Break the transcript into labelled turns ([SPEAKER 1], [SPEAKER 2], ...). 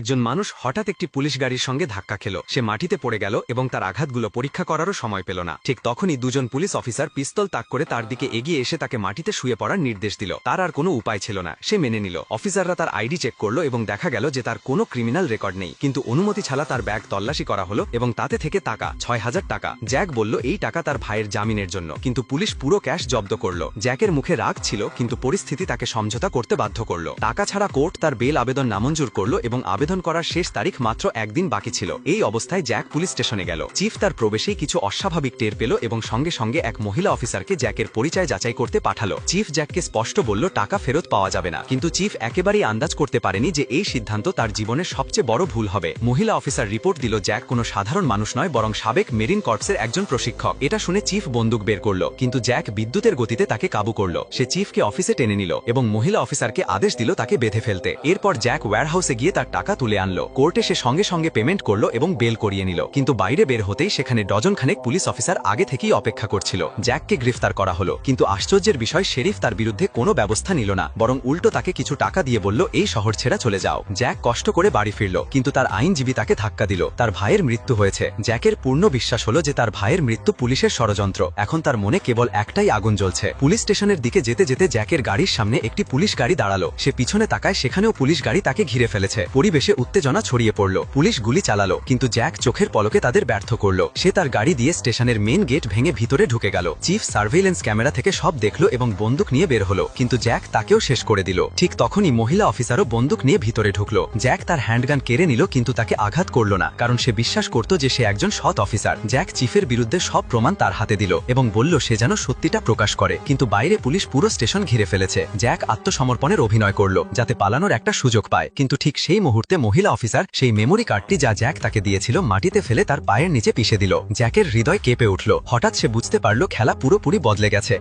[SPEAKER 1] একজন মানুষ হঠাৎ একটি পুলিশ গাড়ির সঙ্গে ধাক্কা খেল। সে মাটিতে পড়ে গেল এবং তার আঘাতগুলো পরীক্ষা করারও সময় পেল না। ঠিক তখনই দুজন পুলিশ অফিসার পিস্তল তাক করে তার দিকে এগিয়ে এসে তাকে মাটিতে শুয়ে পড়ার নির্দেশ দিল। তার আর কোনো উপায় ছিল না, সে মেনে নিল। অফিসাররা তার আইডি চেক করলো এবং দেখা গেল যে তার কোনো ক্রিমিনাল রেকর্ড নেই, কিন্তু অনুমতি ছাড়া তার ব্যাগ তল্লাশি করা হলো এবং তাতে থেকে টাকা ৬,০০০ টাকা। জ্যাক বলল এই টাকা তার ভাইয়ের জামিনের জন্য, কিন্তু পুলিশ পুরো ক্যাশ জব্দ করল। জ্যাকের মুখে রাগ ছিল, কিন্তু পরিস্থিতি তাকে সমঝোতা করতে বাধ্য করল। টাকা ছাড়া কোর্ট তার বেল আবেদন নামঞ্জুর করল এবং আবেদন করার শেষ তারিখ মাত্র একদিন বাকি ছিল। এই অবস্থায় জ্যাক পুলিশ স্টেশনে গেল। চিফ তার প্রবেশেই কিছু অস্বাভাবিক টের পেল এবং সঙ্গে সঙ্গে এক মহিলা অফিসারকে জ্যাকের পরিচয় যাচাই করতে পাঠালো। চিফ জ্যাককে স্পষ্ট বলল টাকা ফেরত পাওয়া যাবে না, কিন্তু চিফ একেবারেই আন্দাজ করতে পারেনি যে এই সিদ্ধান্ত তার জীবনের সবচেয়ে বড় ভুল হবে। মহিলা অফিসার রিপোর্ট দিল জ্যাক কোনো সাধারণ মানুষ নয়, বরং সাবেক মেরিন কর্পসের একজন প্রশিক্ষক। এটা শুনে চিফ বন্দুক বের করল, কিন্তু জ্যাক বিদ্যুতের গতিতে তাকে কাবু করল। সে চিফকে অফিসে টেনে নিল এবং মহিলা অফিসারকে আদেশ দিল তাকে বেঁধে ফেলতে। এরপর জ্যাক ওয়্যারহাউসে গিয়ে তার টাকা তুলে আনলো। কোর্টে সে সঙ্গে সঙ্গে পেমেন্ট করলো এবং বেল করিয়ে নিল, কিন্তু বাইরে বের হতেই সেখানে ডজনখানেক পুলিশ অফিসার আগে থেকেই অপেক্ষা করছিল। জ্যাককে গ্রেফতার করা হলো, কিন্তু আশ্চর্যের বিষয় শেরিফ তার বিরুদ্ধে কোনো ব্যবস্থা নিল না, বরং উল্টো তাকে কিছু টাকা দিয়ে বলল এই শহর ছেড়ে চলে যাও। জ্যাক কষ্ট করে বাড়ি ফিরল, কিন্তু তার আইনজীবী তাকে ধাক্কা দিল। তার ভাইয়ের মৃত্যু হয়েছে। জ্যাকের পূর্ণ বিশ্বাস হলো যে তার ভাইয়ের মৃত্যু পুলিশের ষড়যন্ত্র। এখন তার মনে কেবল একটাই আগুন জ্বলছে। পুলিশ স্টেশনের দিকে যেতে যেতে জ্যাকের গাড়ির সামনে একটি পুলিশ গাড়ি দাঁড়ালো। সে পিছনে তাকায়, সেখানেও পুলিশ গাড়ি তাকে ঘিরে ফেলেছে। পরিবেশে উত্তেজনা ছড়িয়ে পড়ল। পুলিশ গুলি চালালো, কিন্তু জ্যাক চোখের পলকে তাদের ব্যর্থ করল। সে তার গাড়ি দিয়ে স্টেশনের মেন গেট ভেঙে ভিতরে ঢুকে গেল। চিফ সার্ভেইলেন্স ক্যামেরা থেকে সব দেখলো এবং বন্দুক নিয়ে বের হলো, কিন্তু জ্যাক তাকেও শেষ করে দিল। ঠিক তখনই মহিলা অফিসারও বন্দুক নিয়ে ভিতরে ঢুকলো। জ্যাক তার হ্যান্ডগান কেড়ে নিল, কিন্তু তাকে আঘাত করল না, কারণ সে বিশ্বাস করত যে সে একজন সৎ অফিসার। জ্যাক চিফের বিরুদ্ধে সব প্রমাণ তার হাতে দিল এবং বলল সে যেন সত্যিটা প্রকাশ করে, কিন্তু বাইরে পুলিশ পুরো স্টেশন ঘিরে ফেলেছে। জ্যাক আত্মসমর্পণের অভিনয় করল যাতে পালানোর একটা সুযোগ পায়, কিন্তু ঠিক সেই মুহূর্তে মহিলা অফিসার সেই মেমোরি কার্ডটি যা জ্যাক তাকে দিয়েছিল মাটিতে ফেলে তার পায়ের নিচে পিষে দিল। জ্যাকের হৃদয় কেঁপে উঠল। হঠাৎ সে বুঝতে পারল খেলা পুরোপুরি বদলে গেছে।